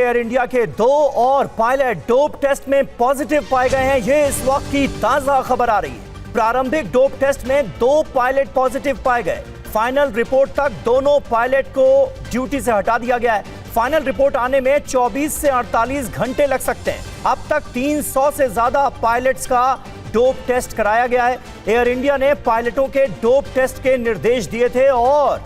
Air India के 2 और pilot dope test में पॉजिटिव पाए गए हैं। ये इस वक्त की ताजा खबर आ रही है। प्रारंभिक डोप टेस्ट में 2 पायलट पॉजिटिव पाए गए। फाइनल रिपोर्ट तक दोनों पायलट को ड्यूटी से हटा दिया गया है। फाइनल रिपोर्ट आने में 24 से 48 घंटे लग सकते हैं। अब तक 300 से ज्यादा पायलट्स का डोप टेस्ट कराया गया है। एयर इंडिया ने पायलटों के डोप टेस्ट के निर्देश दिए थे और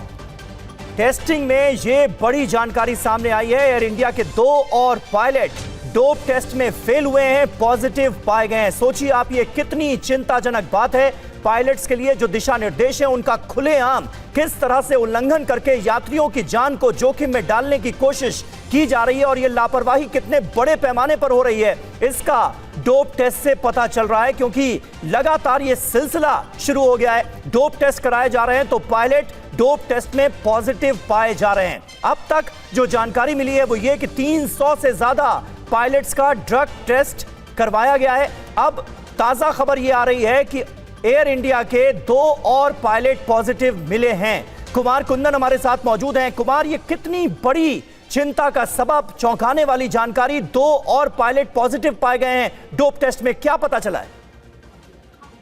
टेस्टिंग में ये बड़ी जानकारी सामने आई है। एयर इंडिया के 2 और पायलट डोप टेस्ट में फेल हुए हैं, पॉजिटिव पाए गए हैं। सोचिए आप, ये कितनी चिंताजनक बात है। पायलट्स के लिए जो दिशा निर्देश हैं उनका खुलेआम किस तरह से उल्लंघन करके यात्रियों की जान को जोखिम में डालने की कोशिश की जा रही है और ये लापरवाही कितने बड़े पैमाने पर हो रही है, इसका डोप टेस्ट से पता चल रहा है। क्योंकि लगातार ये सिलसिला शुरू हो गया है। डोप टेस्ट कराए जा रहे हैं तो पायलट डोप टेस्ट में पॉजिटिव पाए जा रहे हैं। अब तक जो जानकारी मिली है वो ये कि 300 से ज्यादा पायलट्स का ड्रग टेस्ट करवाया गया है। अब ताजा खबर ये आ रही है कि एयर इंडिया के 2 और पायलट पॉजिटिव मिले हैं। कुमार कुंदन हमारे साथ मौजूद हैं। कुमार, ये कितनी बड़ी चिंता का सबब, चौंकाने वाली जानकारी, 2 और पायलट पॉजिटिव पाए गए हैं डोप टेस्ट में, क्या पता चला है?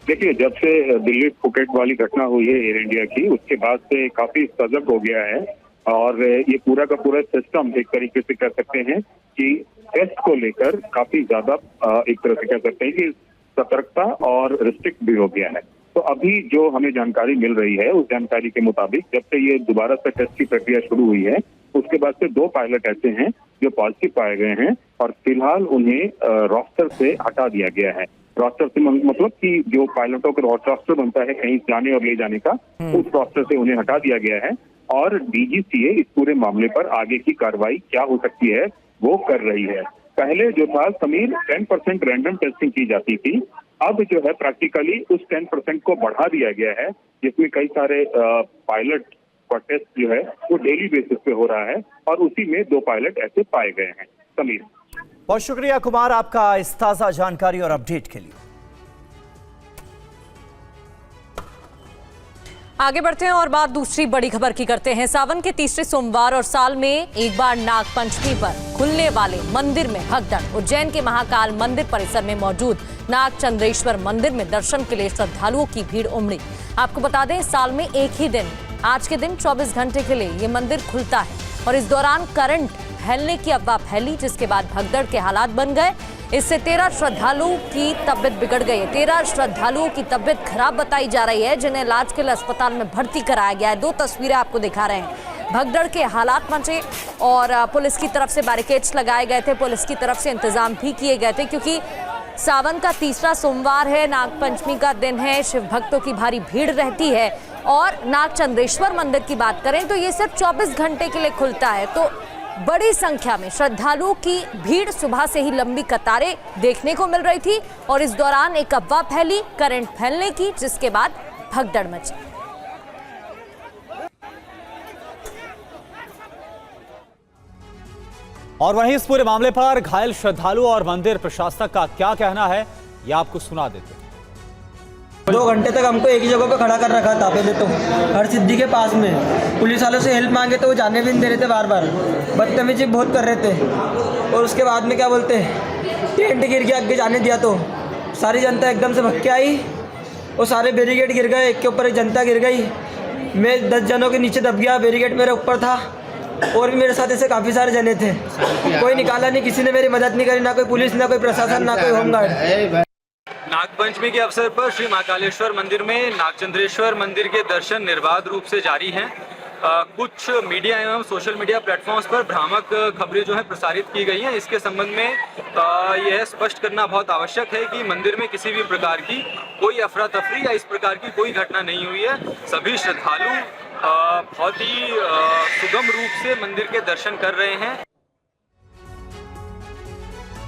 देखिए, जब से दिल्ली फुकेट वाली घटना हुई है एयर इंडिया की, उसके बाद से काफी सजग हो गया है और ये पूरा का पूरा सिस्टम एक तरीके से कह सकते हैं कि टेस्ट को लेकर काफी ज्यादा एक तरह से कह सकते हैं कि सतर्कता और रिस्ट्रिक्ट भी हो गया है। तो अभी जो हमें जानकारी मिल रही है उस जानकारी के मुताबिक जब से ये दोबारा से टेस्ट की प्रक्रिया शुरू हुई है उसके बाद से 2 पायलट ऐसे हैं जो पॉजिटिव पाए गए हैं और फिलहाल उन्हें रोस्टर से हटा दिया गया है। रोस्टर से मतलब कि जो पायलटों का रोस्टर बनता है कहीं जाने और ले जाने का, उस रोस्टर से उन्हें हटा दिया गया है और डीजीसीए इस पूरे मामले पर आगे की कार्रवाई क्या हो सकती है वो कर रही है। पहले जो था समीर 10% रैंडम टेस्टिंग की जाती थी, अब जो है प्रैक्टिकली उस 10% को बढ़ा दिया गया है, जिसमें कई सारे पायलट का टेस्ट जो है वो डेली बेसिस पे हो रहा है और उसी में 2 पायलट ऐसे पाए गए हैं। समीर, बहुत शुक्रिया कुमार आपका इस ताजा जानकारी और अपडेट के लिए। आगे बढ़ते हैं और बात दूसरी बड़ी खबर की करते हैं। सावन के तीसरे सोमवार और साल में एक बार नाग पंचमी पर खुलने वाले मंदिर में भगदड़। उज्जैन के महाकाल मंदिर परिसर में मौजूद नाग चंद्रेश्वर मंदिर में दर्शन के लिए श्रद्धालुओं की भीड़ उमड़ी। आपको बता दें, साल में एक ही दिन, आज के दिन 24 घंटे के लिए ये मंदिर खुलता है और इस दौरान करंट फैलने की अफवाह फैली, जिसके बाद भगदड़ के हालात बन गए। इससे 13 श्रद्धालुओं की तबीयत बिगड़ गई है। 13 श्रद्धालुओं की तबीयत खराब बताई जा रही है, जिन्हें इलाज के लिए अस्पताल में भर्ती कराया गया है। 2 तस्वीरें आपको दिखा रहे हैं। भगदड़ के हालात मचे और पुलिस की तरफ से बैरिकेड्स लगाए गए थे, पुलिस की तरफ से इंतजाम भी किए गए थे क्योंकि सावन का तीसरा सोमवार है, नागपंचमी का दिन है, शिव भक्तों की भारी भीड़ रहती है। और नाग चंद्रेश्वर मंदिर की बात करें तो ये सिर्फ 24 घंटे के लिए खुलता है, तो बड़ी संख्या में श्रद्धालुओं की भीड़, सुबह से ही लंबी कतारें देखने को मिल रही थी और इस दौरान एक अफवाह फैली करंट फैलने की, जिसके बाद भगदड़ मची। और वहीं इस पूरे मामले पर घायल श्रद्धालु और मंदिर प्रशासक का क्या कहना है, ये आपको सुना देते हैं। 2 घंटे तक हमको एक ही जगह पे खड़ा कर रखा था पहले तो, हर सिद्धि के पास में। पुलिस वालों से हेल्प मांगे तो वो जाने भी नहीं दे रहे थे, बार बार बदतमीजी बहुत कर रहे थे। और उसके बाद में क्या बोलते हैं, टेंट गिर के आगे जाने दिया तो सारी जनता एकदम से भग के आई और सारे बैरिकेड गिर गए, एक के ऊपर एक जनता गिर गई। मैं 10 जनों के नीचे दब गया, बैरिकेड मेरे ऊपर था और भी मेरे साथ ऐसे काफ़ी सारे जने थे। कोई निकाला नहीं, किसी ने मेरी मदद नहीं करी, ना कोई पुलिस, ना कोई प्रशासन, ना कोई होमगार्ड। नागपंचमी के अवसर पर श्री महाकालेश्वर मंदिर में नागचंद्रेश्वर मंदिर के दर्शन निर्बाध रूप से जारी हैं। कुछ मीडिया एवं सोशल मीडिया प्लेटफॉर्म्स पर भ्रामक खबरें जो है प्रसारित की गई हैं। इसके संबंध में यह स्पष्ट करना बहुत आवश्यक है कि मंदिर में किसी भी प्रकार की कोई अफरा तफरी या इस प्रकार की कोई घटना नहीं हुई है। सभी श्रद्धालु बहुत ही सुगम रूप से मंदिर के दर्शन कर रहे हैं।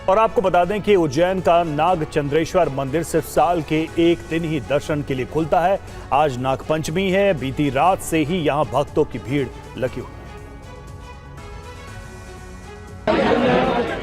और आपको बता दें कि उज्जैन का नाग चंद्रेश्वर मंदिर सिर्फ साल के एक दिन ही दर्शन के लिए खुलता है। आज नागपंचमी है, बीती रात से ही यहां भक्तों की भीड़ लगी हुई है।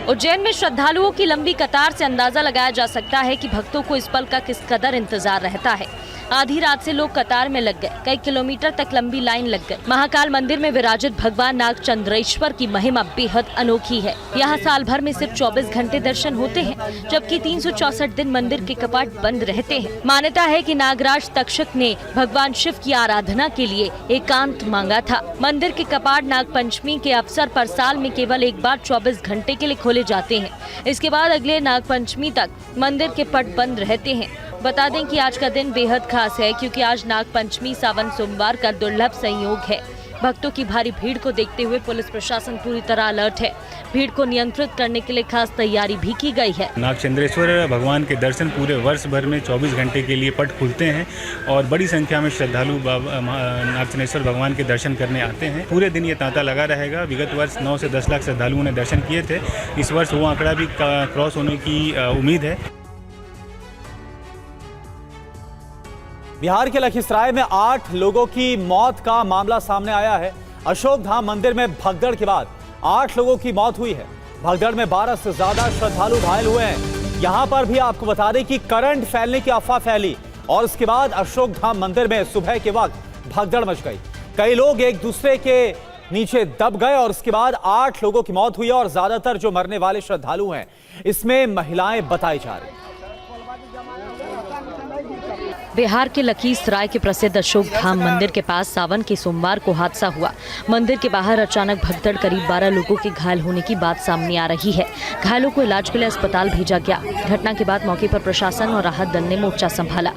उज्जैन में श्रद्धालुओं की लंबी कतार से अंदाजा लगाया जा सकता है कि भक्तों को इस पल का किस कदर इंतजार रहता है। आधी रात से लोग कतार में लग गए, कई किलोमीटर तक लंबी लाइन लग गई। महाकाल मंदिर में विराजित भगवान नागचंद्रेश्वर की महिमा बेहद अनोखी है। यहाँ साल भर में सिर्फ 24 घंटे दर्शन होते हैं, जबकि 364 दिन मंदिर के कपाट बंद रहते हैं। मान्यता है कि नागराज तक्षक ने भगवान शिव की आराधना के लिए एकांत मांगा था। मंदिर के कपाट नागपंचमी के अवसर पर साल में केवल एक बार 24 घंटे के लिए खोले जाते हैं। इसके बाद अगले नागपंचमी तक मंदिर के पट बंद रहते हैं। बता दें कि आज का दिन बेहद खास है, क्योंकि आज नागपंचमी सावन सोमवार का दुर्लभ संयोग है। भक्तों की भारी भीड़ को देखते हुए पुलिस प्रशासन पूरी तरह अलर्ट है। भीड़ को नियंत्रित करने के लिए खास तैयारी भी की गई है। नागचंद्रेश्वर भगवान के दर्शन पूरे वर्ष भर में 24 घंटे के लिए पट खुलते हैं और बड़ी संख्या में श्रद्धालु नागचंद्रेश्वर भगवान के दर्शन करने आते हैं। पूरे दिन ये तांता लगा रहेगा। विगत वर्ष 9 से 10 लाख श्रद्धालुओं ने दर्शन किए थे। इस वर्ष वो आंकड़ा भी क्रॉस होने की उम्मीद है। बिहार के लखीसराय में 8 लोगों की मौत का मामला सामने आया है। अशोक धाम मंदिर में भगदड़ के बाद 8 लोगों की मौत हुई है। भगदड़ में 12 से ज्यादा श्रद्धालु घायल हुए हैं। यहां पर भी आपको बता दें कि करंट फैलने की अफवाह फैली और उसके बाद अशोक धाम मंदिर में सुबह के वक्त भगदड़ मच गई। कई लोग एक दूसरे के नीचे दब गए और उसके बाद 8 लोगों की मौत हुई और ज्यादातर जो मरने वाले श्रद्धालु हैं इसमें महिलाएं बताई जा रही। बिहार के लखीसराय के प्रसिद्ध अशोक धाम मंदिर के पास सावन के सोमवार को हादसा हुआ। मंदिर के बाहर अचानक भगदड़, करीब 12 लोगों के घायल होने की बात सामने आ रही है। घायलों को इलाज के लिए अस्पताल भेजा गया। घटना के बाद मौके पर प्रशासन और राहत दल ने मोर्चा संभाला।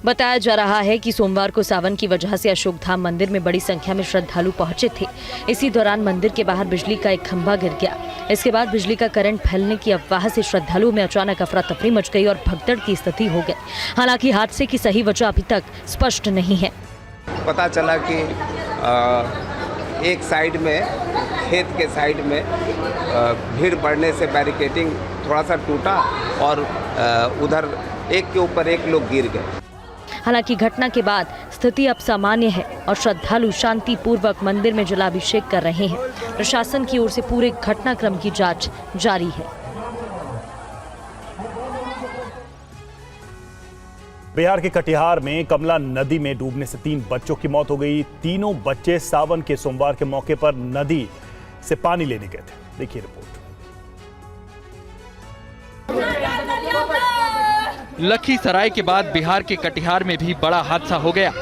बताया जा रहा है कि सोमवार को सावन की वजह से अशोक धाम मंदिर में बड़ी संख्या में श्रद्धालु पहुंचे थे। इसी दौरान मंदिर के बाहर बिजली का एक खंभा गिर गया। इसके बाद बिजली का करंट फैलने की अफवाह से श्रद्धालुओं में अचानक अफरा तफरी मच गई और भगदड़ की स्थिति हो गई। हालांकि हादसे की सही वजह अभी तक स्पष्ट नहीं है। पता चला कि एक साइड में, खेत के साइड में भीड़ बढ़ने से बैरिकेडिंग थोड़ा सा टूटा और उधर एक के ऊपर एक लोग गिर गए। हालांकि घटना के बाद स्थिति अब सामान्य है और श्रद्धालु शांतिपूर्वक मंदिर में जलाभिषेक कर रहे हैं। प्रशासन की ओर से पूरे घटनाक्रम की जांच जारी है। बिहार के कटिहार में कमला नदी में डूबने से 3 बच्चों की मौत हो गई। तीनों बच्चे सावन के सोमवार के मौके पर नदी से पानी लेने गए थे। देखिए रिपोर्ट। लखीसराय के बाद बिहार के कटिहार में भी बड़ा हादसा हो गया।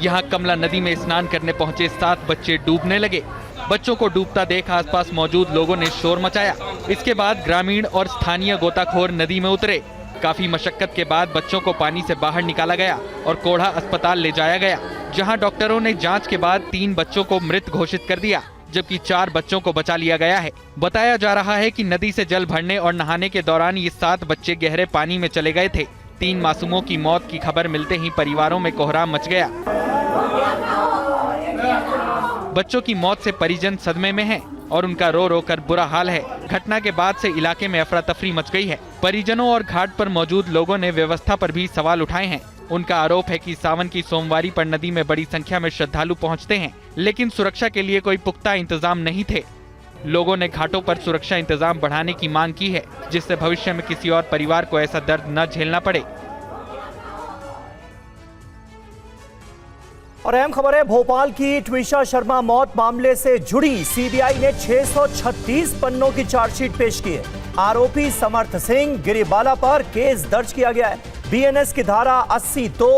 यहां कमला नदी में स्नान करने पहुंचे 7 बच्चे डूबने लगे। बच्चों को डूबता देख आसपास मौजूद लोगों ने शोर मचाया। इसके बाद ग्रामीण और स्थानीय गोताखोर नदी में उतरे। काफी मशक्कत के बाद बच्चों को पानी से बाहर निकाला गया और कोढ़ा अस्पताल ले जाया गया, जहां डॉक्टरों ने जांच के बाद 3 बच्चों को मृत घोषित कर दिया, जबकि 4 बच्चों को बचा लिया गया है। बताया जा रहा है कि नदी से जल भरने और नहाने के दौरान ये 7 बच्चे गहरे पानी में चले गए थे। 3 मासूमों की मौत की खबर मिलते ही परिवारों में कोहराम मच गया। बच्चों की मौत से परिजन सदमे में हैं और उनका रो रो कर बुरा हाल है। घटना के बाद से इलाके में अफरा तफरी मच गई है। परिजनों और घाट पर मौजूद लोगों ने व्यवस्था पर भी सवाल उठाए हैं। उनका आरोप है कि सावन की सोमवारी पर नदी में बड़ी संख्या में श्रद्धालु पहुंचते हैं, लेकिन सुरक्षा के लिए कोई पुख्ता इंतजाम नहीं थे। लोगों ने घाटों पर सुरक्षा इंतजाम बढ़ाने की मांग की है, जिससे भविष्य में किसी और परिवार को ऐसा दर्द न झेलना पड़े। और अहम खबर है, भोपाल की ट्विशा शर्मा मौत मामले से जुड़ी सीबीआई ने 636 पन्नों की चार्जशीट पेश की है। आरोपी समर्थ सिंह गिरिबाला पर केस दर्ज किया गया है। बीएनएस की धारा 82,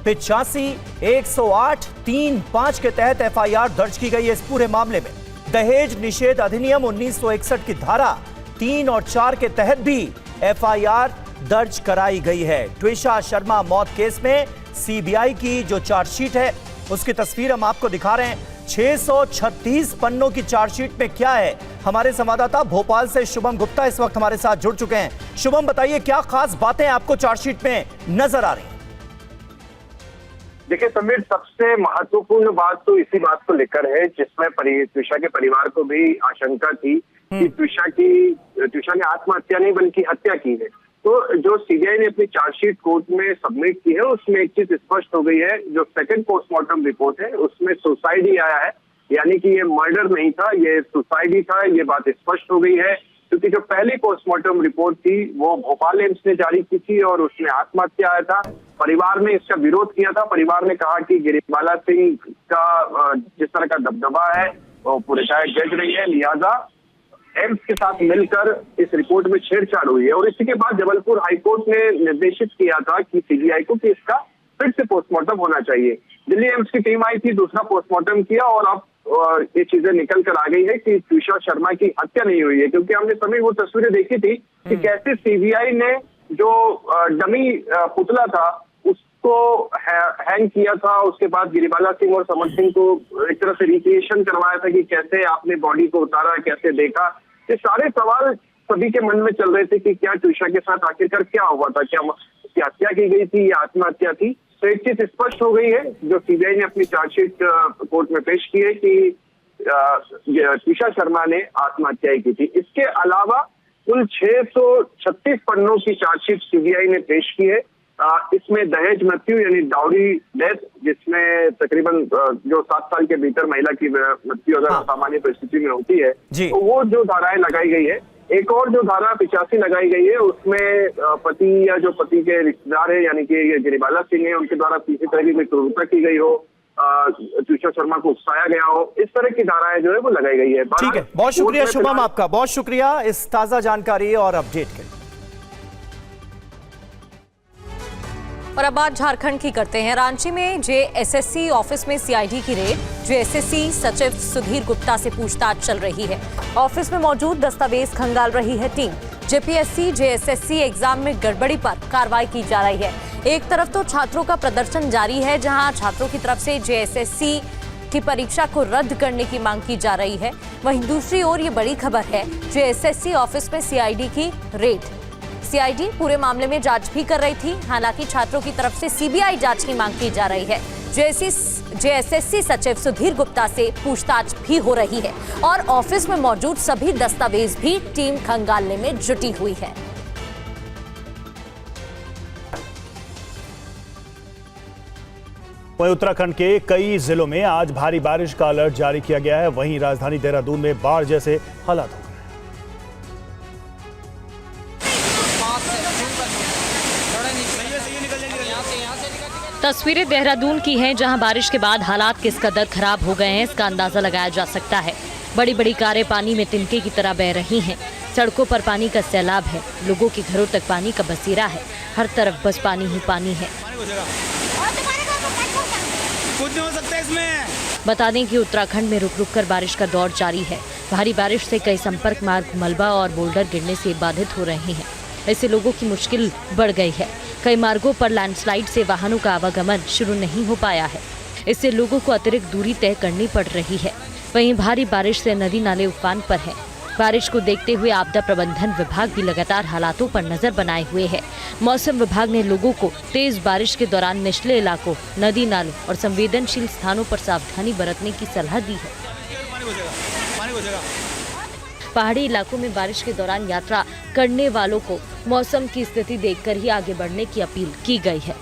85, 108, 3, 5 के तहत एफआईआर दर्ज की गई है। इस पूरे मामले में दहेज निषेध अधिनियम 1961 की धारा 3 और 4 के तहत भी एफआईआर दर्ज कराई गई है। ट्विशा शर्मा मौत केस में सीबीआई की जो चार्जशीट है उसकी तस्वीर हम आपको दिखा रहे हैं। 636 पन्नों की चार्जशीट में क्या है, हमारे संवाददाता भोपाल से शुभम गुप्ता इस वक्त हमारे साथ जुड़ चुके हैं। शुभम, बताइए क्या खास बातें आपको चार्जशीट में नजर आ रही हैं? देखिए समीर, सबसे महत्वपूर्ण बात तो इसी बात को लेकर है जिसमें ट्विशा के परिवार को भी आशंका थी कि ट्विशा ने आत्महत्या नहीं बल्कि हत्या की है। तो जो सीबीआई ने अपनी चार्जशीट कोर्ट में सबमिट की है उसमें एक चीज स्पष्ट हो गई है। जो सेकंड पोस्टमार्टम रिपोर्ट है उसमें सुसाइड ही आया है, यानी कि ये मर्डर नहीं था, ये सुसाइड ही था। ये बात स्पष्ट हो गई है क्योंकि जो पहली पोस्टमार्टम रिपोर्ट थी वो भोपाल एम्स ने जारी की थी और उसमें आत्महत्या आया था। परिवार ने इसका विरोध किया था। परिवार ने कहा कि गिरिबाला सिंह का जिस तरह का दबदबा है वो पूरे शायद जज रही है, लिहाजा एम्स के साथ मिलकर इस रिपोर्ट में छेड़छाड़ हुई है। और इसी के बाद जबलपुर हाईकोर्ट ने निर्देशित किया था कि सीबीआई को कि इसका फिर से पोस्टमार्टम होना चाहिए। दिल्ली एम्स की टीम आई थी, दूसरा पोस्टमार्टम किया और अब ये चीजें निकल कर आ गई है कि ट्विशा शर्मा की हत्या नहीं हुई है, क्योंकि हमने सभी वो तस्वीरें देखी थी कि कैसे सीबीआई ने जो डमी पुतला था उसको हैंग किया था, उसके बाद गिरिबाला सिंह और समर सिंह को एक तरह से रिक्रिएशन करवाया था कि कैसे आपने बॉडी को उतारा, कैसे देखा। ये सारे सवाल सभी के मन में चल रहे थे कि क्या ट्विशा के साथ आखिरकार क्या हुआ था, क्या उसकी हत्या की गई थी या आत्महत्या थी। तो एक चीज स्पष्ट हो गई है जो सीबीआई ने अपनी चार्जशीट कोर्ट में पेश की है कि ट्विशा शर्मा ने आत्महत्या की थी। इसके अलावा कुल 636 पन्नों की चार्जशीट सीबीआई ने पेश की है। इसमें दहेज मृत्यु यानी डाउरी डेथ, जिसमें तकरीबन जो 7 साल के भीतर महिला की मृत्यु अगर सामान्य परिस्थिति में होती है तो वो जो धाराएं लगाई गई है। एक और जो धारा 85 लगाई गई है उसमें पति या जो पति के रिश्तेदार है यानी कि ये गिरिबाला सिंह है उनके द्वारा किसी तरह की कोई क्रूरता की गई हो, ट्विशा शर्मा को उकसाया गया हो, इस तरह की धाराएं जो है वो लगाई गई है। ठीक है, बहुत शुक्रिया शुभम, आपका बहुत शुक्रिया इस ताजा जानकारी और अपडेट के लिए। और अब बात झारखंड की करते हैं। रांची में जेएसएससी ऑफिस में सीआईडी की रेड, जेएसएससी सचिव सुधीर गुप्ता से पूछताछ चल रही है। ऑफिस में मौजूद दस्तावेज खंगाल रही है टीम। जेपीएससी जेएसएससी एग्जाम में गड़बड़ी पर कार्रवाई की जा रही है। एक तरफ तो छात्रों का प्रदर्शन जारी है, जहां छात्रों की तरफ से जेएसएससी की परीक्षा को रद्द करने की मांग की जा रही है, वहीं दूसरी ओर ये बड़ी खबर है, जेएसएससी ऑफिस में सीआईडी की रेड। सीआईडी पूरे मामले में जांच भी कर रही थी, हालांकि छात्रों की तरफ से सीबीआई जांच की मांग की जा रही है। जेएसएससी सचिव सुधीर गुप्ता से पूछताछ भी हो रही है और ऑफिस में मौजूद सभी दस्तावेज भी टीम खंगालने में जुटी हुई है। वहीं उत्तराखंड के कई जिलों में आज भारी बारिश का अलर्ट जारी किया गया है। वहीं राजधानी देहरादून में बाढ़ जैसे हालात हो गए। तस्वीरें देहरादून की हैं, जहां बारिश के बाद हालात किस कदर खराब हो गए हैं इसका अंदाजा लगाया जा सकता है। बड़ी बड़ी कारें पानी में तिनके की तरह बह रही हैं। सड़कों पर पानी का सैलाब है, लोगों के घरों तक पानी का बसेरा है। हर तरफ बस पानी ही पानी है। बता दें कि उत्तराखंड में रुक रुक कर बारिश का दौर जारी है। भारी बारिश से कई संपर्क मार्ग मलबा और बोल्डर गिरने से बाधित हो रहे हैं। इससे लोगों की मुश्किल बढ़ गई है। कई मार्गों पर लैंडस्लाइड से वाहनों का आवागमन शुरू नहीं हो पाया है। इससे लोगों को अतिरिक्त दूरी तय करनी पड़ रही है। वहीं भारी बारिश से नदी नाले उफान पर हैं। बारिश को देखते हुए आपदा प्रबंधन विभाग भी लगातार हालातों पर नजर बनाए हुए है। मौसम विभाग ने लोगों को तेज बारिश के दौरान निचले इलाकों, नदी नालों और संवेदनशील स्थानों पर सावधानी बरतने की सलाह दी है। पहाड़ी इलाकों में बारिश के दौरान यात्रा करने वालों को मौसम की स्थिति देखकर ही आगे बढ़ने की अपील की गई है।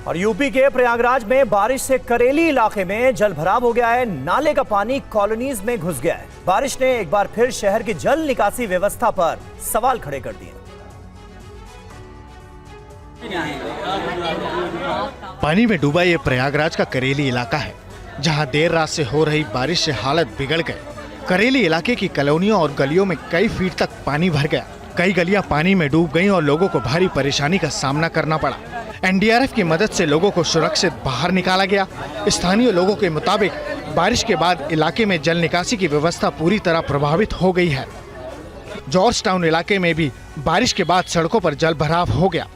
और यूपी के प्रयागराज में बारिश से करेली इलाके में जलभराव हो गया है। नाले का पानी कॉलोनीज में घुस गया है। बारिश ने एक बार फिर शहर की जल निकासी व्यवस्था पर सवाल खड़े कर दिए। पानी में डूबा ये प्रयागराज का करेली इलाका है, जहां देर रात से हो रही बारिश से हालत बिगड़ गई। करेली इलाके की कॉलोनियों और गलियों में कई फीट तक पानी भर गया। कई गलियां पानी में डूब गईं और लोगों को भारी परेशानी का सामना करना पड़ा। एनडीआरएफ की मदद से लोगों को सुरक्षित बाहर निकाला गया। स्थानीय लोगों के मुताबिक बारिश के बाद इलाके में जल निकासी की व्यवस्था पूरी तरह प्रभावित हो गई है। जॉर्ज टाउन इलाके में भी बारिश के बाद सड़कों पर जल भराव हो गया।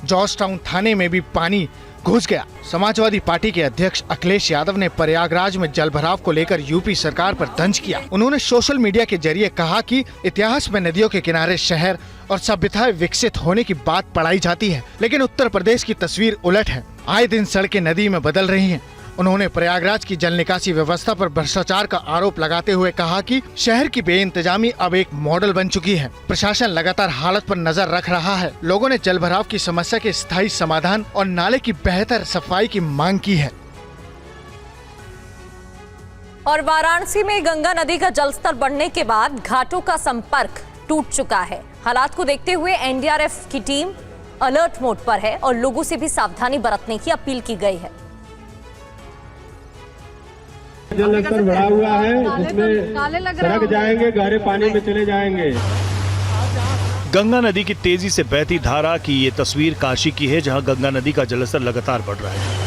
जॉर्ज टाउन थाने में भी पानी घुस गया। समाजवादी पार्टी के अध्यक्ष अखिलेश यादव ने प्रयागराज में जलभराव को लेकर यूपी सरकार पर तंज किया। उन्होंने सोशल मीडिया के जरिए कहा कि इतिहास में नदियों के किनारे शहर और सभ्यताएं विकसित होने की बात पढ़ाई जाती है, लेकिन उत्तर प्रदेश की तस्वीर उलट है। आए दिन सड़कें नदी में बदल रही हैं। उन्होंने प्रयागराज की जल निकासी व्यवस्था पर भ्रष्टाचार का आरोप लगाते हुए कहा कि शहर की बेइंतजामी अब एक मॉडल बन चुकी है। प्रशासन लगातार हालत पर नजर रख रहा है। लोगों ने जलभराव की समस्या के स्थायी समाधान और नाले की बेहतर सफाई की मांग की है। और वाराणसी में गंगा नदी का जलस्तर बढ़ने के बाद घाटों का संपर्क टूट चुका है। हालात को देखते हुए एनडीआरएफ की टीम अलर्ट मोड पर है और लोगों से भी सावधानी बरतने की अपील की गई है। जल स्तर बढ़ा हुआ है, जिसमें सड़क जाएंगे, गहरे पानी में चले जाएंगे। गंगा नदी की तेजी से बहती धारा की ये तस्वीर काशी की है, जहां गंगा नदी का जलस्तर लगातार बढ़ रहा है।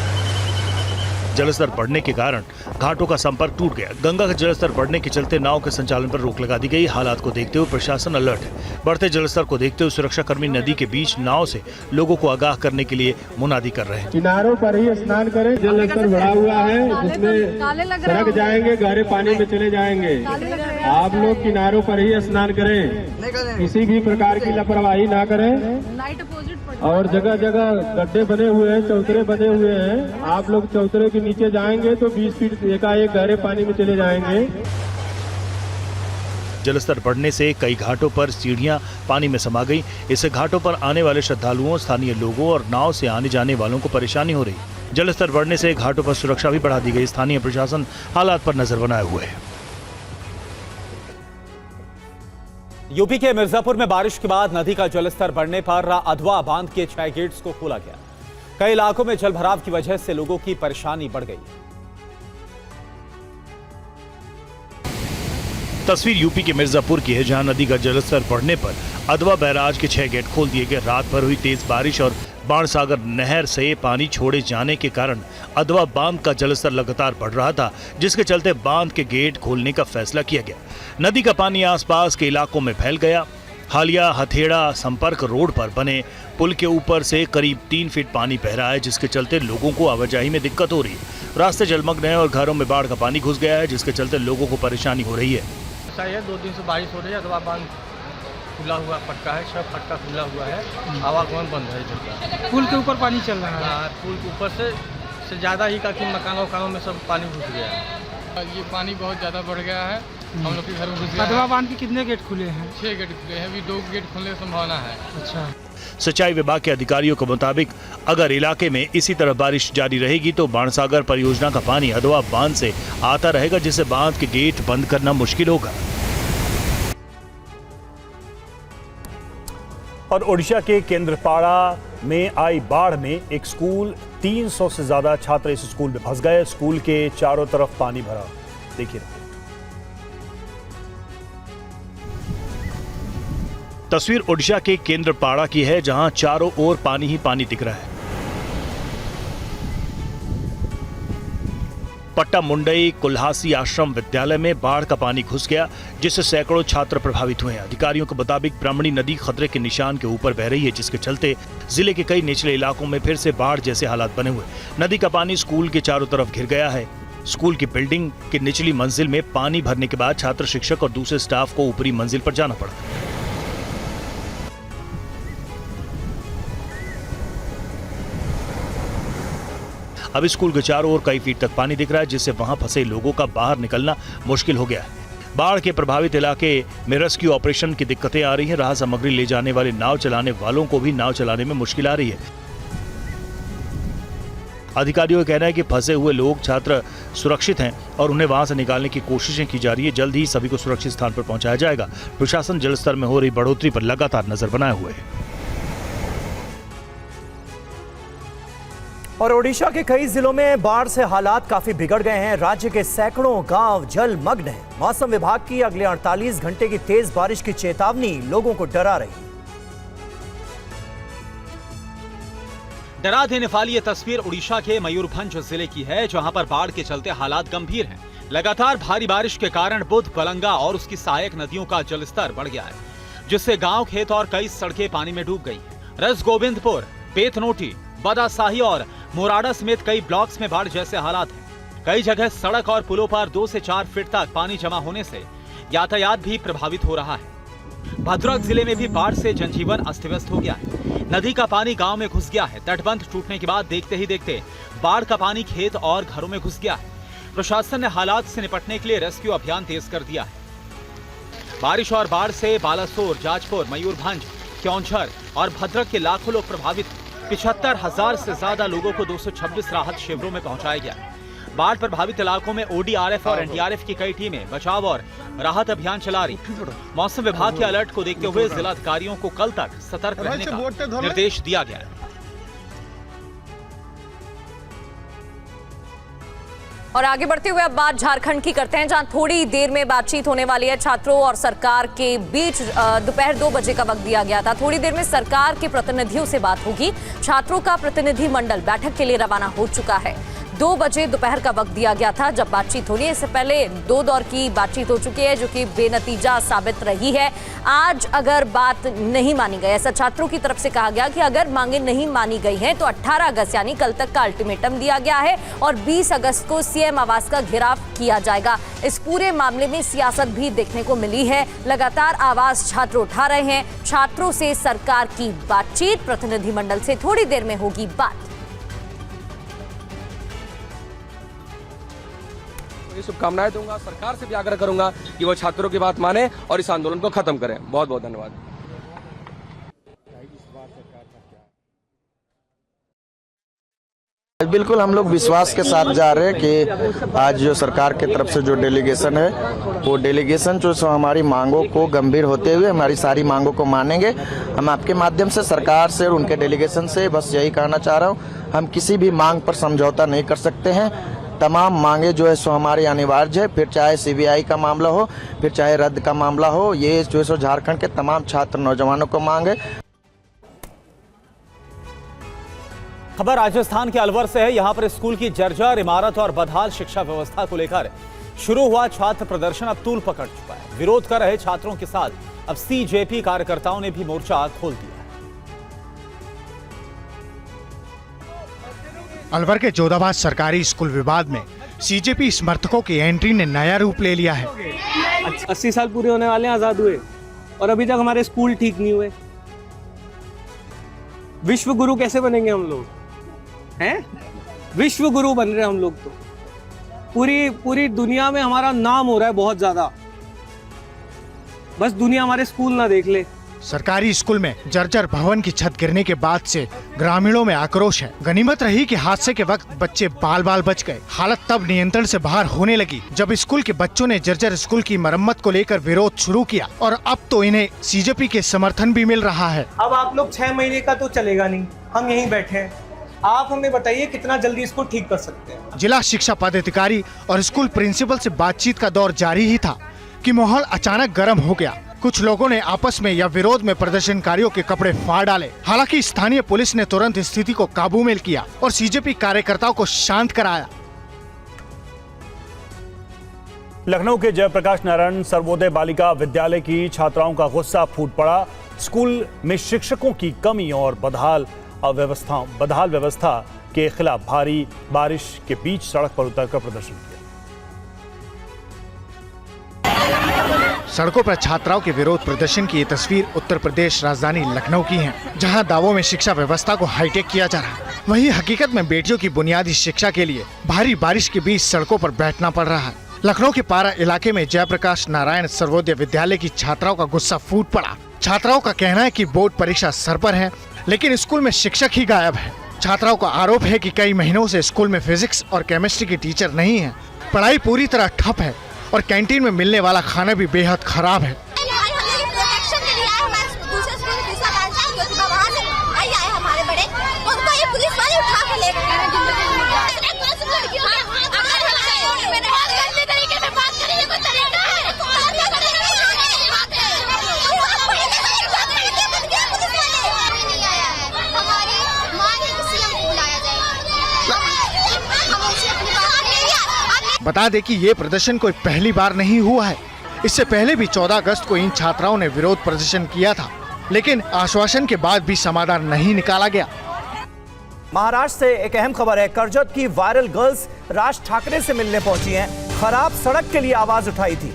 जलस्तर बढ़ने के कारण घाटों का संपर्क टूट गया। गंगा का जलस्तर बढ़ने के चलते नाव के संचालन पर रोक लगा दी गई। हालात को देखते हुए प्रशासन अलर्ट है। बढ़ते जलस्तर को देखते हुए सुरक्षाकर्मी नदी के बीच नाव से लोगों को आगाह करने के लिए मुनादी कर रहे हैं। किनारों पर ही स्नान करें, जल स्तर बढ़ा हुआ है, जिसमें सड़क जाएंगे, गहरे पानी में चले जाएंगे। आप लोग किनारों पर ही स्नान करें, किसी भी प्रकार की लापरवाही ना करें। और जगह जगह गड्ढे बने हुए हैं, चौतरे बने हुए हैं। आप लोग चौतरे के नीचे जाएंगे तो 20 फीट एकाएक गहरे पानी में चले जाएंगे। जलस्तर बढ़ने से कई घाटों पर सीढ़ियां पानी में समा गई। इससे घाटों पर आने वाले श्रद्धालुओं, स्थानीय लोगों और नाव से आने जाने वालों को परेशानी हो रही। जलस्तर बढ़ने से घाटों पर सुरक्षा भी बढ़ा दी गई। स्थानीय प्रशासन हालात पर नजर बनाए हुए है। यूपी के मिर्जापुर में बारिश के बाद नदी का जलस्तर बढ़ने पर अधवा बांध के 6 गेट्स को खोला गया। कई इलाकों में जलभराव की वजह से लोगों की परेशानी बढ़ गई। तस्वीर यूपी के मिर्जापुर की है, जहां नदी का जलस्तर बढ़ने पर अधवा बैराज के 6 गेट खोल दिए गए। रात भर हुई तेज बारिश और बाणसागर नहर से पानी छोड़े जाने के कारण अधवा बांध का जलस्तर लगातार बढ़ रहा था, जिसके चलते बांध के गेट खोलने का फैसला किया गया। नदी का पानी आसपास के इलाकों में फैल गया। हालिया हथेड़ा संपर्क रोड पर बने पुल के ऊपर से करीब 3 फीट पानी बह रहा है, जिसके चलते लोगों को आवाजाही में दिक्कत हो रही है। रास्ते जलमग्न हैं और घरों में बाढ़ का पानी घुस गया है, जिसके चलते लोगों को परेशानी हो रही है। 2 दिन से बारिश हो रही है, अधवा बांध खुला हुआ फटका है, 6 फटका खुला हुआ है, आवागमन बंद है। पुल के ऊपर पानी चल रहा है, पुल के ऊपर से ज़्यादा ही काफी मकानों में सब पानी घुस गया है। ये पानी बहुत ज़्यादा बढ़ गया है, हम लोग के घर में घुस गया। अधवा बांध के कितने गेट खुले हैं? 6 गेट खुले हैं, अभी 2 गेट खुलने की संभावना है। अच्छा। सिंचाई विभाग के अधिकारियों के मुताबिक अगर इलाके में इसी तरह बारिश जारी रहेगी तो बाणसागर परियोजना का पानी अधवा बांध से आता रहेगा, जिससे बांध के गेट बंद करना मुश्किल होगा। और ओडिशा के केंद्रपाड़ा में आई बाढ़ में एक स्कूल, 300 से ज्यादा छात्र इस स्कूल में फंस गए। स्कूल के चारों तरफ पानी भरा। देखिए तस्वीर ओडिशा के केंद्रपाड़ा की है, जहां चारों ओर पानी ही पानी दिख रहा है। पट्टा मुंडई कुल्हासी आश्रम विद्यालय में बाढ़ का पानी घुस गया, जिससे सैकड़ों छात्र प्रभावित हुए हैं। अधिकारियों के मुताबिक ब्राह्मणी नदी खतरे के निशान के ऊपर बह रही है, जिसके चलते जिले के कई निचले इलाकों में फिर से बाढ़ जैसे हालात बने हुए। नदी का पानी स्कूल के चारों तरफ घिर गया है। स्कूल की बिल्डिंग की निचली मंजिल में पानी भरने के बाद छात्र, शिक्षक और दूसरे स्टाफ को ऊपरी मंजिल पर जाना पड़ा। अब स्कूल के चारों ओर कई फीट तक पानी दिख रहा है, जिससे वहां फंसे लोगों का बाहर निकलना मुश्किल हो गया है। बाढ़ के प्रभावित इलाके में रेस्क्यू ऑपरेशन की दिक्कतें आ रही हैं। राहत सामग्री ले जाने वाले नाव चलाने वालों को भी नाव चलाने में मुश्किल आ रही है। अधिकारियों का कहना है कि फंसे हुए लोग, छात्र सुरक्षित हैं और उन्हें वहां से निकालने की कोशिशें की जा रही है। जल्द ही सभी को सुरक्षित स्थान पर पहुंचाया जाएगा। प्रशासन जलस्तर में हो रही बढ़ोतरी पर लगातार नजर बनाए हुए है। और ओडिशा के कई जिलों में बाढ़ से हालात काफी बिगड़ गए हैं। राज्य के सैकड़ों गांव जलमग्न हैं। मौसम विभाग की अगले 48 घंटे की तेज बारिश की चेतावनी लोगों को डरा रही है। डरा देने वाली ये तस्वीर उड़ीसा के मयूरभंज जिले की है, जहां पर बाढ़ के चलते हालात गंभीर हैं। लगातार भारी बारिश के कारण बुध, पलंगा और उसकी सहायक नदियों का जलस्तर बढ़ गया है, जिससे गांव, खेत और कई सड़कें पानी में डूब गई। रस गोविंदपुर, बेतनोटी, बदासाही और मोराडा समेत कई ब्लॉक्स में बाढ़ जैसे हालात हैं। कई जगह सड़क और पुलों पर 2 से 4 फीट तक पानी जमा होने से यातायात भी प्रभावित हो रहा है। भद्रक जिले में भी बाढ़ से जनजीवन अस्त व्यस्त हो गया है। नदी का पानी गांव में घुस गया है। तटबंध टूटने के बाद देखते ही देखते बाढ़ का पानी खेत और घरों में घुस गया है। प्रशासन ने हालात से निपटने के लिए रेस्क्यू अभियान तेज कर दिया है। बारिश और बाढ़ से बालासोर, जाजपुर, मयूरभंज, क्योंझर और भद्रक के लाखों लोग प्रभावित हैं। 75,000 से ज्यादा लोगों को 226 राहत शिविरों में पहुंचाया गया। बाढ़ प्रभावित इलाकों में ODRF और NDRF की कई टीमें बचाव और राहत अभियान चला रही। मौसम विभाग के अलर्ट को देखते हुए जिलाधिकारियों को कल तक सतर्क रहने का निर्देश दिया गया है। और आगे बढ़ते हुए अब बात झारखंड की करते हैं, जहां थोड़ी देर में बातचीत होने वाली है। छात्रों और सरकार के बीच दोपहर 2 बजे का वक्त दिया गया था। थोड़ी देर में सरकार के प्रतिनिधियों से बात होगी। छात्रों का प्रतिनिधि मंडल बैठक के लिए रवाना हो चुका है। 2 बजे दोपहर का वक्त दिया गया था जब बातचीत होनी है। इससे पहले 2 दौर की बातचीत हो चुकी है जो कि बेनतीजा साबित रही है। आज अगर बात नहीं मानी गई, ऐसा छात्रों की तरफ से कहा गया कि अगर मांगे नहीं मानी गई हैं तो 18 अगस्त यानी कल तक का अल्टीमेटम दिया गया है और 20 अगस्त को CM आवास का घेराव किया जाएगा। इस पूरे मामले में सियासत भी देखने को मिली है। लगातार आवाज छात्र उठा रहे हैं। छात्रों से सरकार की बातचीत, प्रतिनिधिमंडल से थोड़ी देर में होगी बात। शुभकामनाएं दूंगा, सरकार से भी आग्रह करूंगा कि वो छात्रों की बात माने और इस आंदोलन को खत्म करें। बहुत बहुत धन्यवाद। बिल्कुल हम लोग विश्वास के साथ जा रहे हैं कि आज जो सरकार की तरफ से जो डेलीगेशन है वो डेलीगेशन जो हमारी मांगों को गंभीर होते हुए हमारी सारी मांगों को मानेंगे। हम आपके माध्यम से सरकार से और उनके डेलीगेशन से बस यही कहना चाह रहा हूँ, हम किसी भी मांग पर समझौता नहीं कर सकते हैं। तमाम मांगे जो है सो हमारी अनिवार्य है, फिर चाहे CBI का मामला हो, फिर चाहे रद्द का मामला हो, ये जो है सो झारखंड के तमाम छात्र नौजवानों को मांग है। खबर राजस्थान के अलवर से है। यहां पर स्कूल की जर्जर इमारत और बदहाल शिक्षा व्यवस्था को लेकर शुरू हुआ छात्र प्रदर्शन अब तूल पकड़ चुका है। विरोध कर रहे छात्रों के साथ अब CJP कार्यकर्ताओं ने भी मोर्चा खोल दिया। अलवर के जोधाबाद सरकारी स्कूल विवाद में CJP समर्थकों की एंट्री ने नया रूप ले लिया है। 80 साल पूरे होने वाले आजाद हुए और अभी तक हमारे स्कूल ठीक नहीं हुए। विश्व गुरु कैसे बनेंगे हम लोग? हैं? विश्व गुरु बन रहे हम लोग तो पूरी दुनिया में हमारा नाम हो रहा है बहुत ज्यादा। बस दुनिया हमारे स्कूल ना देख ले। सरकारी स्कूल में जर्जर भवन की छत गिरने के बाद से ग्रामीणों में आक्रोश है। गनीमत रही कि हादसे के वक्त बच्चे बाल बाल बच गए। हालत तब नियंत्रण से बाहर होने लगी जब स्कूल के बच्चों ने जर्जर स्कूल की मरम्मत को लेकर विरोध शुरू किया और अब तो इन्हें CJP के समर्थन भी मिल रहा है। अब आप लोग 6 महीने का तो चलेगा नहीं, हम यहीं बैठे हैं। आप हमें बताइए कितना जल्दी इसको ठीक कर सकते हैं। जिला शिक्षा पदाधिकारी और स्कूल प्रिंसिपल से बातचीत का दौर जारी ही था कि माहौल अचानक गर्म हो गया। कुछ लोगों ने आपस में या विरोध में प्रदर्शनकारियों के कपड़े फाड़ डाले। हालांकि स्थानीय पुलिस ने तुरंत स्थिति को काबू में किया और CJP कार्यकर्ताओं को शांत कराया। लखनऊ के जयप्रकाश नारायण सर्वोदय बालिका विद्यालय की छात्राओं का गुस्सा फूट पड़ा। स्कूल में शिक्षकों की कमी और बदहाल व्यवस्था के खिलाफ भारी बारिश के बीच सड़क पर उतरकर प्रदर्शन किया। सड़कों पर छात्राओं के विरोध प्रदर्शन की ये तस्वीर उत्तर प्रदेश राजधानी लखनऊ की है, जहां दावों में शिक्षा व्यवस्था को हाईटेक किया जा रहा है, वहीं हकीकत में बेटियों की बुनियादी शिक्षा के लिए भारी बारिश के बीच सड़कों पर बैठना पड़ रहा है। लखनऊ के पारा इलाके में जयप्रकाश नारायण सर्वोदय विद्यालय की छात्राओं का गुस्सा फूट पड़ा। छात्राओं का कहना है कि बोर्ड परीक्षा सर पर है, लेकिन स्कूल में शिक्षक ही गायब है। छात्राओं का आरोप है कि कई महीनों से स्कूल में फिजिक्स और केमिस्ट्री की टीचर नहीं है। पढ़ाई पूरी तरह ठप है और कैंटीन में मिलने वाला खाना भी बेहद खराब है। बता दें कि ये प्रदर्शन कोई पहली बार नहीं हुआ है। इससे पहले भी 14 अगस्त को इन छात्राओं ने विरोध प्रदर्शन किया था, लेकिन आश्वासन के बाद भी समाधान नहीं निकाला गया। महाराष्ट्र से एक अहम खबर है। करजत की वायरल गर्ल्स राज ठाकरे से मिलने पहुंची हैं। खराब सड़क के लिए आवाज उठाई थी।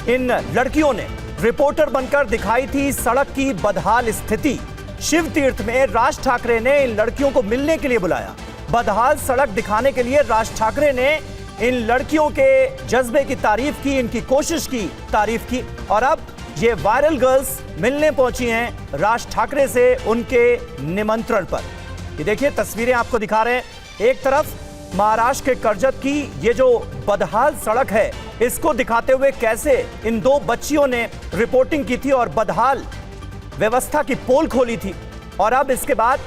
इन लड़कियों ने रिपोर्टर बनकर दिखाई थी सड़क की बदहाल स्थिति। शिव तीर्थ में राज ठाकरे ने इन लड़कियों को मिलने के लिए बुलाया। बदहाल सड़क दिखाने के लिए राज ठाकरे ने इन लड़कियों के जज्बे की तारीफ की, इनकी कोशिश की तारीफ की और अब ये वायरल गर्ल्स मिलने पहुंची हैं राज ठाकरे से उनके निमंत्रण पर। ये देखिए तस्वीरें आपको दिखा रहे हैं। एक तरफ महाराष्ट्र के कर्जत की ये जो बदहाल सड़क है, इसको दिखाते हुए कैसे इन दो बच्चियों ने रिपोर्टिंग की थी और बदहाल व्यवस्था की पोल खोली थी। और अब इसके बाद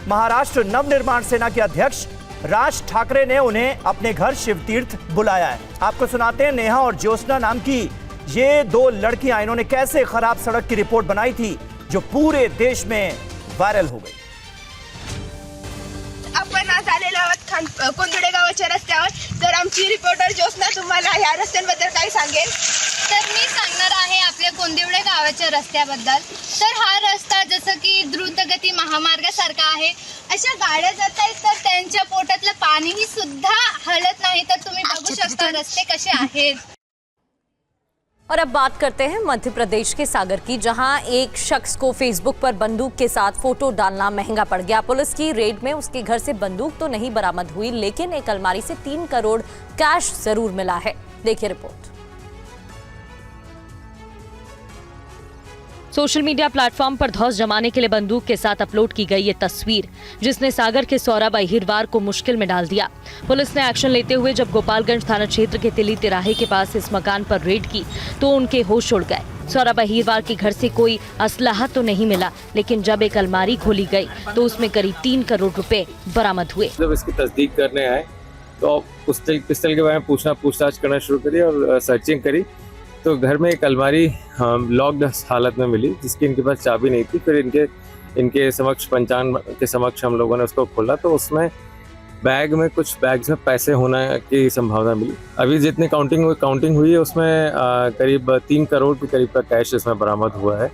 महाराष्ट्र नवनिर्माण सेना के अध्यक्ष राज ठाकरे ने उन्हें अपने घर शिवतीर्थ बुलाया है। आपको सुनाते हैं, नेहा और ज्योत्सना नाम की ये दो लड़कियां, इन्होंने कैसे खराब सड़क की रिपोर्ट बनाई थी जो पूरे देश में वायरल हो गई। आपण आज आलेलो आहोत कोंदुडे गावाच्या रस्त्यावर, तर आमची रिपोर्टर ज्योत्सना तुम्हाला या रस्त्यांबद्दल काय सांगेल? तर मी सांगणार आहे आपल्या कोंदिवडे गावाच्या रस्त्याबद्दल। तर हा रस्ता जसं की द्रुतगती महामार्गासारखा आहे, अशा गाड्या जात आहेत तर त्यांच्या पोटातलं पाणीही सुद्धा हलत नाही, तर तुम्ही बघू शकता रस्ते कसे आहेत। और अब बात करते हैं मध्य प्रदेश के सागर की, जहां एक शख्स को फेसबुक पर बंदूक के साथ फोटो डालना महंगा पड़ गया। पुलिस की रेड में उसके घर से बंदूक तो नहीं बरामद हुई, लेकिन एक अलमारी से 3 करोड़ कैश जरूर मिला है। देखिए रिपोर्ट। सोशल मीडिया प्लेटफॉर्म पर धौंस जमाने के लिए बंदूक के साथ अपलोड की गई ये तस्वीर, जिसने सागर के सौराबाई हिरवार को मुश्किल में डाल दिया। पुलिस ने एक्शन लेते हुए जब गोपालगंज थाना क्षेत्र के तिली तिराहे के पास इस मकान पर रेड की तो उनके होश उड़ गए। सौराबाई हिरवार के घर से कोई असलाहा तो नहीं मिला, लेकिन जब एक अलमारी खोली गई तो उसमें करीब 3 करोड़ रुपए बरामद हुए। जब इसकी तस्दीक करने आए तो पिस्टल के बारे में पूछताछ करना शुरू करी और सर्चिंग करी तो घर में एक अलमारी लॉक्ड हालत में मिली, जिसकी इनके पास चाबी नहीं थी। फिर इनके समक्ष पंचांग के समक्ष हम लोगों ने उसको खोला तो उसमें कुछ बैग्स में पैसे होने की संभावना मिली। अभी जितनी काउंटिंग हुई है उसमें करीब 3 करोड़ के करीब का कैश इसमें बरामद हुआ है।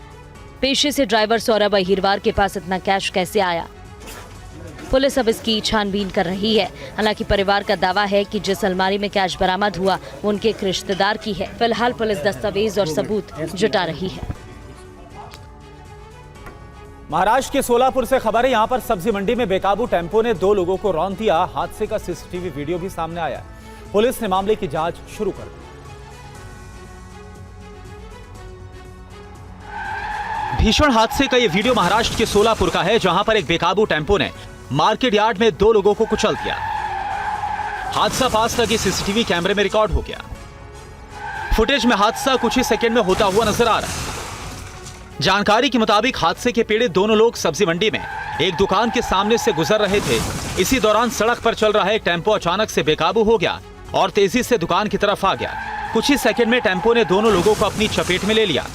पेशे से ड्राइवर सौराबाई हिरवार के पास इतना कैश कैसे आया, पुलिस अब इसकी छानबीन कर रही है। हालांकि परिवार का दावा है कि जिस अलमारी में कैश बरामद हुआ वो उनके एक रिश्तेदार की है। फिलहाल पुलिस दस्तावेज और सबूत जुटा रही है। महाराष्ट्र के सोलापुर से खबर है, यहां पर सब्जी मंडी में बेकाबू टेम्पो ने 2 लोगों को रौंद दिया। हादसे का सीसीटीवी वीडियो भी सामने आया है। पुलिस ने मामले की जांच शुरू कर दी। भीषण हादसे का यह वीडियो महाराष्ट्र के सोलापुर का है, जहां पर एक बेकाबू टेम्पो ने मार्केट यार्ड में 2 लोगों को कुचल दिया। हादसा पास लगे सीसीटीवी कैमरे में रिकॉर्ड हो गया। फुटेज में हादसा कुछ ही सेकंड में होता हुआ नजर आ रहा है। जानकारी के मुताबिक हादसे के पीड़ित दोनों लोग सब्जी मंडी में एक दुकान के सामने से गुजर रहे थे। इसी दौरान सड़क पर चल रहा एक टेम्पो अचानक से बेकाबू हो गया और तेजी से दुकान की तरफ आ गया। कुछ ही सेकंड में टेम्पो ने दोनों लोगों को अपनी चपेट में ले लिया।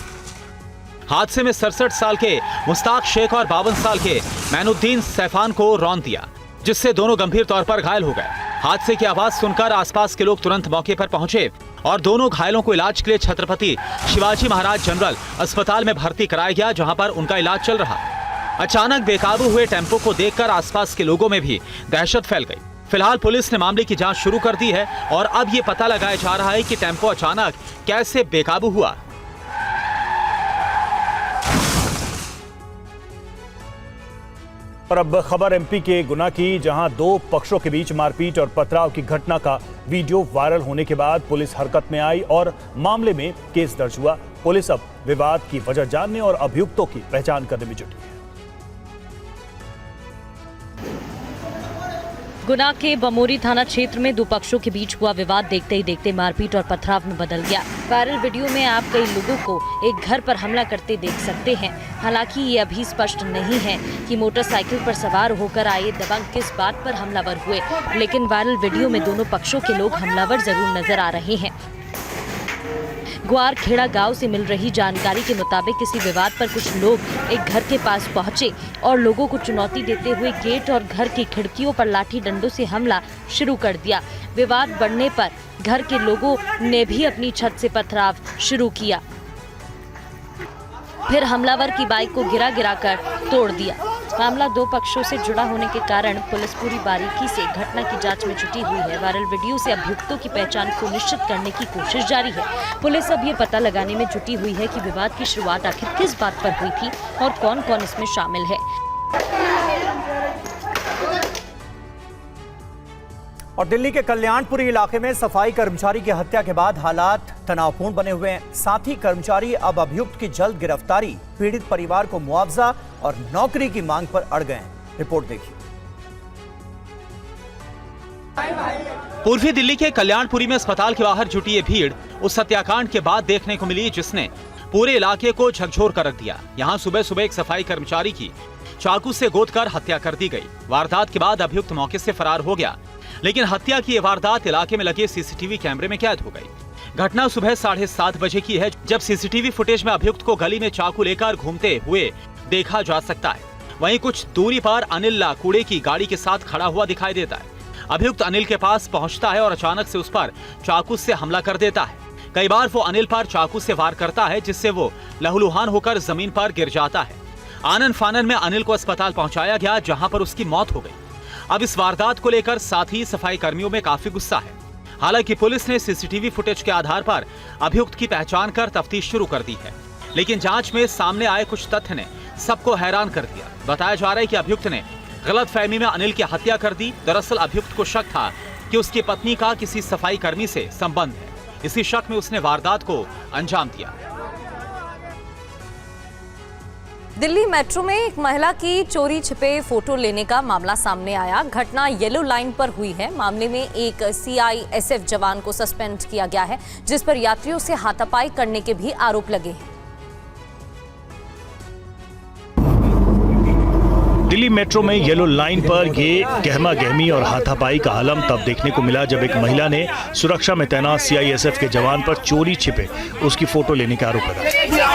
हादसे में 67 साल के मुस्ताक शेख और 52 साल के मैनुद्दीन सैफान को रौंद दिया, जिससे दोनों गंभीर तौर पर घायल हो गए। हादसे की आवाज सुनकर आसपास के लोग तुरंत मौके पर पहुंचे और दोनों घायलों को इलाज के लिए छत्रपति शिवाजी महाराज जनरल अस्पताल में भर्ती कराया गया, जहां पर उनका इलाज चल रहा। अचानक बेकाबू हुए टेम्पो को देखकर आसपास के लोगों में भी दहशत फैल गई। फिलहाल पुलिस ने मामले की जांच शुरू कर दी है और अब ये पता लगाया जा रहा है कि टेम्पो अचानक कैसे बेकाबू हुआ। और अब खबर एमपी के गुना की, जहां 2 पक्षों के बीच मारपीट और पथराव की घटना का वीडियो वायरल होने के बाद पुलिस हरकत में आई और मामले में केस दर्ज हुआ। पुलिस अब विवाद की वजह जानने और अभियुक्तों की पहचान करने में जुटी है। गुना के बमोरी थाना क्षेत्र में 2 पक्षों के बीच हुआ विवाद देखते ही देखते मारपीट और पथराव में बदल गया। वायरल वीडियो में आप कई लोगों को एक घर पर हमला करते देख सकते हैं। हालांकि ये अभी स्पष्ट नहीं है कि मोटरसाइकिल पर सवार होकर आए दबंग किस बात पर हमलावर हुए, लेकिन वायरल वीडियो में दोनों पक्षों के लोग हमलावर जरूर नजर आ रहे हैं। ग्वारखेड़ा गांव से मिल रही जानकारी के मुताबिक किसी विवाद पर कुछ लोग एक घर के पास पहुंचे और लोगों को चुनौती देते हुए गेट और घर की खिड़कियों पर लाठी डंडों से हमला शुरू कर दिया। विवाद बढ़ने पर घर के लोगों ने भी अपनी छत से पथराव शुरू किया। फिर हमलावर की बाइक को गिरा कर तोड़ दिया। मामला 2 पक्षों से जुड़ा होने के कारण पुलिस पूरी बारीकी से घटना की जांच में जुटी हुई है। वायरल वीडियो से अभियुक्तों की पहचान को निश्चित करने की कोशिश जारी है। पुलिस अब ये पता लगाने में जुटी हुई है कि विवाद की शुरुआत आखिर किस बात पर हुई थी और कौन कौन इसमें शामिल है। और दिल्ली के कल्याणपुरी इलाके में सफाई कर्मचारी की हत्या के बाद हालात तनावपूर्ण बने हुए हैं। साथ ही कर्मचारी अब अभियुक्त की जल्द गिरफ्तारी, पीड़ित परिवार को मुआवजा और नौकरी की मांग पर अड़ गए हैं। रिपोर्ट देखिए। पूर्वी दिल्ली के कल्याणपुरी में अस्पताल के बाहर जुटी ये भीड़ उस हत्याकांड के बाद देखने को मिली जिसने पूरे इलाके को झकझोर कर रख दिया। यहाँ सुबह सुबह एक सफाई कर्मचारी की चाकू से गोदकर हत्या कर दी गई। वारदात के बाद अभियुक्त मौके से फरार हो गया, लेकिन हत्या की ये वारदात इलाके में लगे सीसीटीवी कैमरे में कैद हो गई। घटना सुबह 7:30 बजे की है, जब सीसीटीवी फुटेज में अभियुक्त को गली में चाकू लेकर घूमते हुए देखा जा सकता है। वहीं कुछ दूरी पर अनिल कूड़े की गाड़ी के साथ खड़ा हुआ दिखाई देता है। अभियुक्त अनिल के पास पहुंचता है और अचानक से उस पर चाकू से हमला कर देता है। कई बार वो अनिल पर चाकू से वार करता है, जिससे वो लहूलुहान होकर जमीन पर गिर जाता है। आनन फानन में अनिल को अस्पताल पहुंचाया गया, जहां पर उसकी मौत हो गई। अब इस वारदात को लेकर साथी सफाई कर्मियों में काफी गुस्सा है। हालांकि पुलिस ने सीसीटीवी फुटेज के आधार पर अभियुक्त की पहचान कर तफ्तीश शुरू कर दी है, लेकिन जांच में सामने आए कुछ तथ्य ने सबको हैरान कर दिया। बताया जा रहा है कि अभियुक्त ने गलतफहमी में अनिल की हत्या कर दी। दरअसल अभियुक्त को शक था कि उसकी पत्नी का किसी सफाई कर्मी से संबंध है। इसी शक में उसने वारदात को अंजाम दिया। दिल्ली मेट्रो में एक महिला की चोरी छिपे फोटो लेने का मामला सामने आया। घटना येलो लाइन पर हुई है। मामले में एक CISF जवान को सस्पेंड किया गया है, जिस पर यात्रियों से हाथापाई करने के भी आरोप लगे हैं। दिल्ली मेट्रो में येलो लाइन पर ये गहमा गहमी और हाथापाई का आलम तब देखने को मिला जब एक महिला ने सुरक्षा में तैनात CISF के जवान पर चोरी छिपे उसकी फोटो लेने का आरोप लगाया।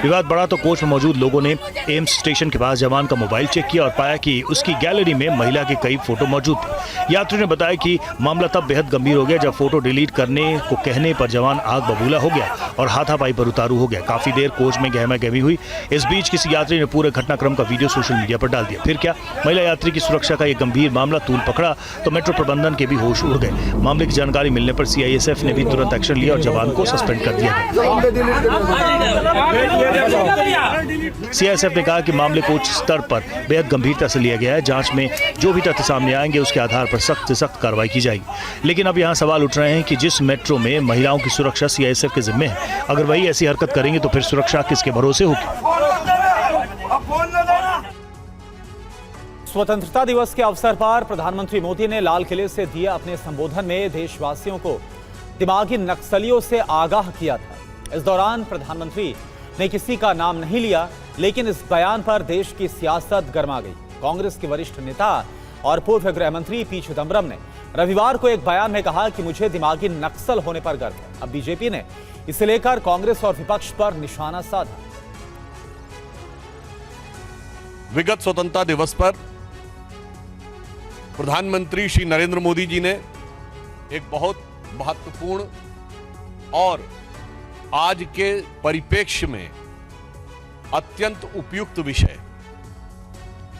विवाद बढ़ा तो कोच में मौजूद लोगों ने एम्स स्टेशन के पास जवान का मोबाइल चेक किया और पाया कि उसकी गैलरी में महिला के कई फोटो मौजूद थे। यात्री ने बताया कि मामला तब बेहद गंभीर हो गया जब फोटो डिलीट करने को कहने पर जवान आग बबूला हो गया और हाथापाई पर उतारू हो गया। काफी देर कोच में गहमा गहमी हुई। इस बीच किसी यात्री ने पूरे घटनाक्रम का वीडियो सोशल मीडिया पर डाल दिया। फिर क्या, महिला यात्री की सुरक्षा का यह गंभीर मामला तूल पकड़ा तो मेट्रो प्रबंधन के भी होश उड़ गए। मामले की जानकारी मिलने पर CISF ने भी तुरंत एक्शन लिया और जवान को सस्पेंड कर दिया CISF ने कहा कि मामले को उच्च स्तर पर बेहद गंभीरता से लिया गया है। जांच में जो भी तथ्य सामने आएंगे उसके आधार पर सख्त से सख्त कार्रवाई की जाएगी। लेकिन अब यहाँ सवाल उठ रहे हैं कि जिस मेट्रो में महिलाओं की सुरक्षा CISF के जिम्मे है, अगर वही ऐसी हरकत करेंगे तो फिर सुरक्षा किसके भरोसे होगी? स्वतंत्रता दिवस के अवसर पर प्रधानमंत्री मोदी ने लाल किले से दिए अपने संबोधन में देशवासियों को दिमागी नक्सलियों से आगाह किया था। इस दौरान प्रधानमंत्री ने किसी का नाम नहीं लिया, लेकिन इस बयान पर देश की सियासत गर्मा गई। कांग्रेस के वरिष्ठ नेता और पूर्व गृह मंत्री पी चिदंबरम ने रविवार को एक बयान में कहा कि मुझे दिमागी नक्सल होने पर गर्व है। अब बीजेपी ने इसे लेकर कांग्रेस और विपक्ष पर निशाना साधा। विगत स्वतंत्रता दिवस पर प्रधानमंत्री श्री नरेंद्र मोदी जी ने एक बहुत महत्वपूर्ण और आज के परिप्रेक्ष्य में अत्यंत उपयुक्त विषय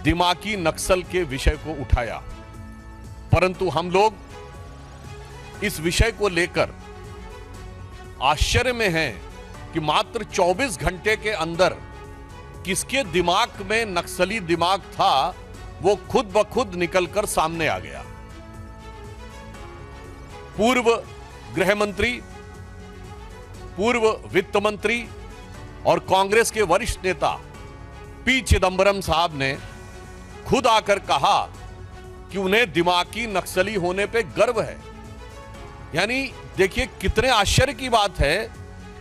दिमागी नक्सल के विषय को उठाया। परंतु हम लोग इस विषय को लेकर आश्चर्य में हैं कि मात्र 24 घंटे के अंदर किसके दिमाग में नक्सली दिमाग था वो खुद ब खुद निकलकर सामने आ गया। पूर्व गृह मंत्री, पूर्व वित्त मंत्री और कांग्रेस के वरिष्ठ नेता पी चिदंबरम साहब ने खुद आकर कहा कि उन्हें दिमागी नक्सली होने पे गर्व है। यानी देखिए कितने आश्चर्य की बात है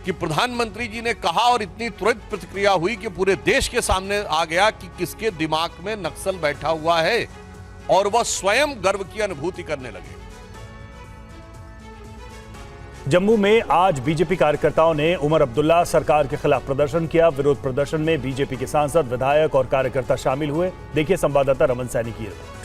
कि प्रधानमंत्री जी ने कहा और इतनी तुरंत प्रतिक्रिया हुई कि पूरे देश के सामने आ गया कि किसके दिमाग में नक्सल बैठा हुआ है और वह स्वयं गर्व की अनुभूति करने लगे। जम्मू में आज बीजेपी कार्यकर्ताओं ने उमर अब्दुल्ला सरकार के खिलाफ प्रदर्शन किया। विरोध प्रदर्शन में बीजेपी के सांसद, विधायक और कार्यकर्ता शामिल हुए। देखिए संवाददाता रमन सैनी की रिपोर्ट।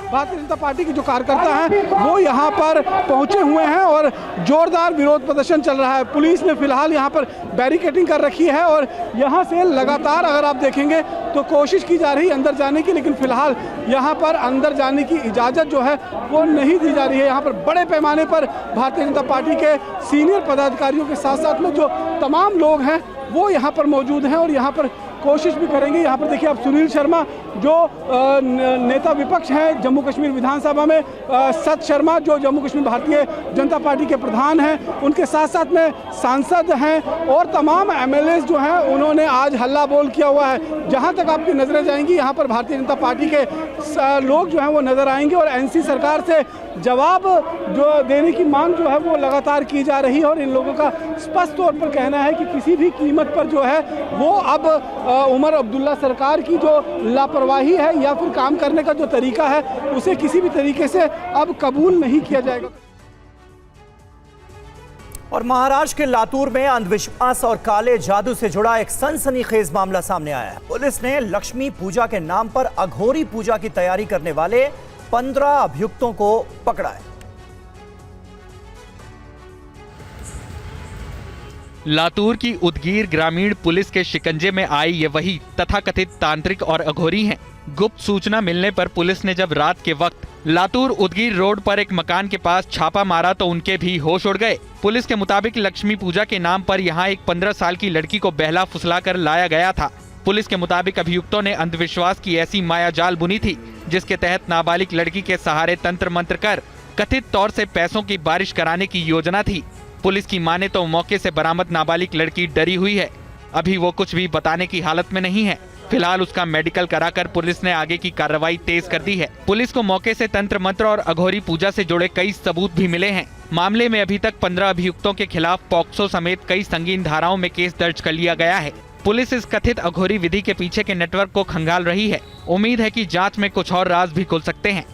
भारतीय जनता पार्टी के जो कार्यकर्ता हैं वो यहाँ पर पहुँचे हुए हैं और जोरदार विरोध प्रदर्शन चल रहा है। पुलिस ने फिलहाल यहाँ पर बैरिकेडिंग कर रखी है और यहाँ से लगातार अगर आप देखेंगे तो कोशिश की जा रही है अंदर जाने की, लेकिन फिलहाल यहाँ पर अंदर जाने की इजाज़त जो है वो नहीं दी जा रही है। यहाँ पर बड़े पैमाने पर भारतीय जनता पार्टी के सीनियर पदाधिकारियों के साथ साथ में जो तमाम लोग हैं वो यहाँ पर मौजूद हैं और यहाँ पर कोशिश भी करेंगे। यहाँ पर देखिए आप सुनील शर्मा जो नेता विपक्ष हैं जम्मू कश्मीर विधानसभा में, सत शर्मा जो जम्मू कश्मीर भारतीय जनता पार्टी के प्रधान हैं, उनके साथ साथ में सांसद हैं और तमाम एमएलए जो हैं उन्होंने आज हल्ला बोल किया हुआ है। जहां तक आपकी नजरें जाएंगी यहाँ पर भारतीय जनता पार्टी के लोग जो हैं वो नजर आएंगे और एनसी सरकार से जवाब जो देने की मांग जो है वो लगातार की जा रही है और इन लोगों का स्पष्ट तौर पर कहना है कि किसी भी कीमत पर जो है वो अब उमर अब्दुल्ला सरकार की जो लापरवाही है या फिर काम करने का जो तरीका है उसे किसी भी तरीके से अब कबूल नहीं किया जाएगा। और महाराष्ट्र के लातूर में अंधविश्वास और काले जादू से जुड़ा एक सनसनीखेज मामला सामने आया है। पुलिस ने लक्ष्मी पूजा के नाम पर अघोरी पूजा की तैयारी करने वाले 15 अभियुक्तों को पकड़ा है। लातूर की उदगीर ग्रामीण पुलिस के शिकंजे में आई ये वही तथाकथित तांत्रिक और अघोरी हैं। गुप्त सूचना मिलने पर पुलिस ने जब रात के वक्त लातूर उदगीर रोड पर एक मकान के पास छापा मारा तो उनके भी होश उड़ गए। पुलिस के मुताबिक लक्ष्मी पूजा के नाम पर यहां एक 15 साल की लड़की को बहला फुसला कर लाया गया था। पुलिस के मुताबिक अभियुक्तों ने अंधविश्वास की ऐसी मायाजाल बुनी थी जिसके तहत नाबालिग लड़की के सहारे तंत्र मंत्र कर कथित तौर से पैसों की बारिश कराने की योजना थी। पुलिस की माने तो मौके से बरामद नाबालिग लड़की डरी हुई है। अभी वो कुछ भी बताने की हालत में नहीं है। फिलहाल उसका मेडिकल कराकर पुलिस ने आगे की कार्रवाई तेज कर दी है। पुलिस को मौके से तंत्र मंत्र और अघोरी पूजा से जुड़े कई सबूत भी मिले हैं। मामले में अभी तक 15 अभियुक्तों के खिलाफ पॉक्सो समेत कई संगीन धाराओं में केस दर्ज कर लिया गया है। पुलिस इस कथित अघोरी विधि के पीछे के नेटवर्क को खंगाल रही है। उम्मीद है कि जांच में कुछ और राज भी खुल सकते हैं।